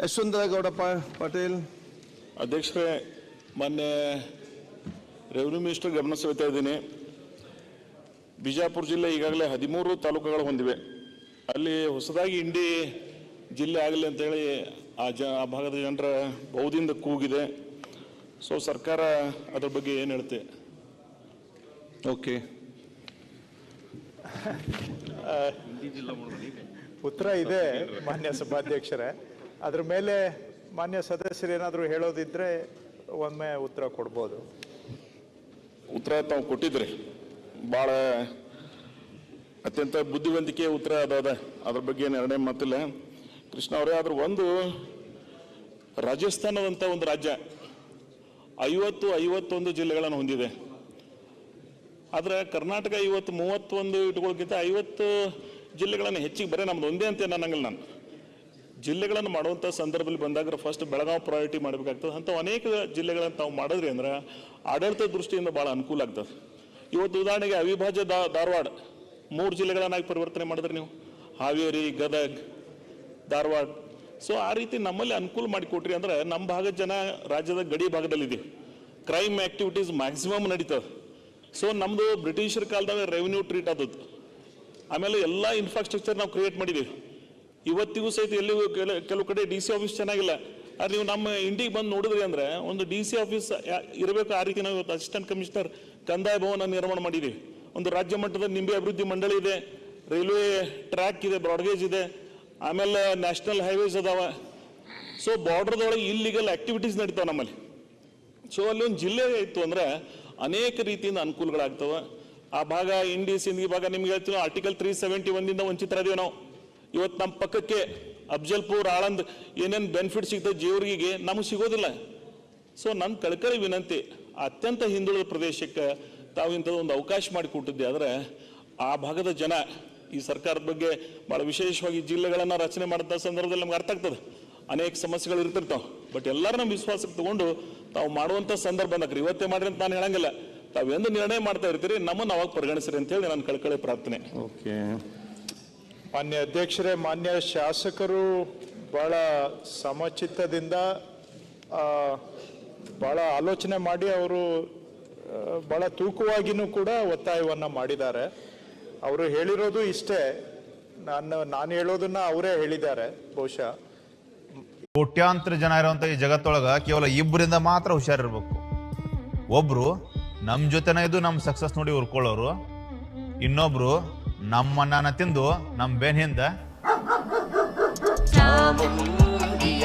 ಯಶವಂತಗೌಡ ಪಾಟೀಲ್. ಅಧ್ಯಕ್ಷರೇ, ಮೊನ್ನೆ revenue minister ಗಮನ ಸೆಳೆತಾ ಇದ್ದೀನಿ. ಬಿಜಾಪುರ ಜಿಲ್ಲೆ ಈಗಾಗಲೇ 13 ತಾಲೂಕುಗಳು ಹೊಂದಿವೆ. ಅಲ್ಲಿ ಹೊಸದಾಗಿ ಇಂಡಿ ಜಿಲ್ಲೆ ಆಗಲಿ ಅಂತೇಳಿ ಆ ಭಾಗದ ಜನರ ಬಹುದಿಂದ ಕೂಗಿದೆ. ಸೊ ಸರ್ಕಾರ ಅದ್ರ ಬಗ್ಗೆ ಏನು ಹೇಳುತ್ತೆ? ಓಕೆ, ಉತ್ತರ ಇದೆ ಮಾನ್ಯ ಸಭಾಧ್ಯಕ್ಷರೇ. ಅದ್ರ ಮೇಲೆ ಮಾನ್ಯ ಸದಸ್ಯರು ಏನಾದರೂ ಹೇಳೋದಿದ್ರೆ ಒಮ್ಮೆ ಉತ್ತರ ಕೊಡ್ಬೋದು. ಉತ್ತರ ತಾವು ಕೊಟ್ಟಿದ್ರಿ, ಭಾಳ ಅತ್ಯಂತ ಬುದ್ಧಿವಂತಿಕೆ ಉತ್ತರ ಅದ. ಅದ್ರ ಬಗ್ಗೆ ನಿರ್ಣಯ ಮಾತಿಲ್ಲ ಕೃಷ್ಣ ಅವರೇ. ಆದ್ರೆ ಒಂದು ರಾಜಸ್ಥಾನದಂಥ ಒಂದು ರಾಜ್ಯ 51 ಜಿಲ್ಲೆಗಳನ್ನು ಹೊಂದಿದೆ. ಆದರೆ ಕರ್ನಾಟಕ ಇವತ್ತು 31 ಇಟ್ಕೊಳ್ಳೋಕ್ಕಿಂತ 50 ಜಿಲ್ಲೆಗಳನ್ನು ಹೆಚ್ಚಿಗೆ ಬರೀ ನಮ್ದು ಒಂದೇ ಅಂತ ಅನ್ನಂಗಿಲ್ಲ. ನಾನು ಜಿಲ್ಲೆಗಳನ್ನು ಮಾಡುವಂಥ ಸಂದರ್ಭದಲ್ಲಿ ಬಂದಾಗ ಫಸ್ಟ್ ಬೆಳಗಾವಿ ಪ್ರಯಾರಿಟಿ ಮಾಡಬೇಕಾಗ್ತದೆ. ಅಂಥ ಅನೇಕ ಜಿಲ್ಲೆಗಳನ್ನು ತಾವು ಮಾಡಿದ್ರಿ ಅಂದ್ರೆ ಆಡಳಿತ ದೃಷ್ಟಿಯಿಂದ ಭಾಳ ಅನುಕೂಲ ಆಗ್ತದೆ. ಇವತ್ತು ಉದಾಹರಣೆಗೆ ಅವಿಭಾಜ್ಯ ಧಾರವಾಡ 3 ಜಿಲ್ಲೆಗಳನ್ನಾಗಿ ಪರಿವರ್ತನೆ ಮಾಡಿದ್ರಿ ನೀವು, ಹಾವೇರಿ, ಗದಗ್, ಧಾರವಾಡ. ಸೊ ಆ ರೀತಿ ನಮ್ಮಲ್ಲಿ ಅನುಕೂಲ ಮಾಡಿಕೊಟ್ರಿ ಅಂದ್ರೆ ನಮ್ಮ ಭಾಗದ ಜನ ರಾಜ್ಯದ ಗಡಿ ಭಾಗದಲ್ಲಿದ್ದೀವಿ. ಕ್ರೈಮ್ ಆ್ಯಕ್ಟಿವಿಟೀಸ್ ಮ್ಯಾಕ್ಸಿಮಮ್ ನಡೀತದೆ. ಸೊ ನಮ್ಮದು ಬ್ರಿಟಿಷರ ಕಾಲದಾಗ ರೆವಿನ್ಯೂ ಟ್ರೀಟ್ ಆದದ್ದು. ಆಮೇಲೆ ಎಲ್ಲ ಇನ್ಫ್ರಾಸ್ಟ್ರಕ್ಚರ್ ನಾವು ಕ್ರಿಯೇಟ್ ಮಾಡಿದ್ದೀವಿ. ಇವತ್ತಿಗೂ ಸಹಿತ ಎಲ್ಲಿಗೂ ಕೆಲವು ಕಡೆ DC ಆಫೀಸ್ ಚೆನ್ನಾಗಿಲ್ಲ. ಅದು ನೀವು ನಮ್ಮ ಇಂಡಿಗೆ ಬಂದು ನೋಡಿದ್ರಿ ಅಂದರೆ ಒಂದು DC ಆಫೀಸ್ ಇರಬೇಕು. ಆ ರೀತಿ ನಾವು ಇವತ್ತು ಅಸಿಸ್ಟೆಂಟ್ ಕಮಿಷನರ್ ಕಂದಾಯ ಭವನ ನಿರ್ಮಾಣ ಮಾಡಿದ್ದೀವಿ. ಒಂದು ರಾಜ್ಯ ಮಟ್ಟದ ನಿಂಬೆ ಅಭಿವೃದ್ಧಿ ಮಂಡಳಿ ಇದೆ, ರೈಲ್ವೆ ಟ್ರ್ಯಾಕ್ ಇದೆ, ಬ್ರಾಡ್ಗೇಜ್ ಇದೆ, ಆಮೇಲೆ ನ್ಯಾಷನಲ್ ಹೈವೇಸ್ ಅದಾವ. ಸೊ ಬಾರ್ಡರ್ದೊಳಗೆ ಇಲ್ಲಿಗಲ್ ಆಕ್ಟಿವಿಟೀಸ್ ನಡೀತಾವೆ ನಮ್ಮಲ್ಲಿ. ಸೊ ಅಲ್ಲಿ ಒಂದು ಜಿಲ್ಲೆ ಇತ್ತು ಅಂದರೆ ಅನೇಕ ರೀತಿಯಿಂದ ಅನುಕೂಲಗಳಾಗ್ತವೆ. ಆ ಭಾಗ ಇಂಡಿ ಸಿಂಧಿ ಭಾಗ ನಿಮ್ಗೆ ಹೇಳ್ತೀವಿ, ಆರ್ಟಿಕಲ್ 371 ವಂಚಿತರಾದೀವಿ ನಾವು. ಇವತ್ತು ನಮ್ಮ ಪಕ್ಕಕ್ಕೆ ಅಫ್ಜಲ್ಪುರ್, ಆಳಂದ್ ಏನೇನು ಬೆನಿಫಿಟ್ ಸಿಗ್ತದೆ ಜೀವರಿಗೆ ನಮಗೆ ಸಿಗೋದಿಲ್ಲ. ಸೊ ನನ್ನ ಕಳಕಳಿ ವಿನಂತಿ, ಅತ್ಯಂತ ಹಿಂದುಳಿದ ಪ್ರದೇಶಕ್ಕೆ ತಾವು ಇಂಥದ್ದು ಒಂದು ಅವಕಾಶ ಮಾಡಿಕೊಟ್ಟಿದ್ದೆ ಆದರೆ ಆ ಭಾಗದ ಜನ ಈ ಸರ್ಕಾರದ ಬಗ್ಗೆ ಭಾಳ ವಿಶೇಷವಾಗಿ ಜಿಲ್ಲೆಗಳನ್ನು ರಚನೆ ಮಾಡಿದ ಸಂದರ್ಭದಲ್ಲಿ ನಮ್ಗೆ ಅರ್ಥ ಆಗ್ತದೆ. ಅನೇಕ ಸಮಸ್ಯೆಗಳು ಇರ್ತಿರ್ತಾವೆ. ಬಟ್ ಎಲ್ಲರೂ ನಮ್ಮ ವಿಶ್ವಾಸಕ್ಕೆ ತಗೊಂಡು ತಾವು ಮಾಡುವಂಥ ಸಂದರ್ಭ ಬಂದಾಕ್ರಿ. ಇವತ್ತೇ ಮಾಡ್ರಿ ಅಂತ ನಾನು ಹೇಳಂಗಿಲ್ಲ. ತಾವು ಎಂದು ನಿರ್ಣಯ ಮಾಡ್ತಾ ಇರ್ತೀರಿ, ನಮ್ಮನ್ನು ಅವಾಗ ಪರಿಗಣಿಸ್ರಿ ಅಂತೇಳಿ ನನ್ನ ಕಳಕಳಿ ಪ್ರಾರ್ಥನೆ. ಓಕೆ, ಮಾನ್ಯ ಅಧ್ಯಕ್ಷರೇ, ಮಾನ್ಯ ಶಾಸಕರು ಭಾಳ ಸಮಚಿತ್ತದಿಂದ ಭಾಳ ಆಲೋಚನೆ ಮಾಡಿ ಅವರು ಭಾಳ ತೂಕವಾಗಿನೂ ಕೂಡ ಒತ್ತಾಯವನ್ನು ಮಾಡಿದ್ದಾರೆ. ಅವರು ಹೇಳಿರೋದು ಇಷ್ಟೇ, ನಾನು ಹೇಳೋದನ್ನ ಅವರೇ ಹೇಳಿದ್ದಾರೆ. ಬಹುಶಃ ಕೋಟ್ಯಾಂತರ ಜನ ಇರುವಂತ ಈ ಜಗತ್ತೊಳಗ ಕೇವಲ ಇಬ್ಬರಿಂದ ಮಾತ್ರ ಹುಷಾರಿರ್ಬೇಕು. ಒಬ್ರು ನಮ್ ಜೊತೆನ ಇದು ನಮ್ ಸಕ್ಸಸ್ ನೋಡಿ ಉರ್ಕೊಳ್ಳೋರು, ಇನ್ನೊಬ್ರು ನಮ್ಮನ್ನ ತಿಂದು ನಮ್ ಬೆನ್ ಹಿಂದ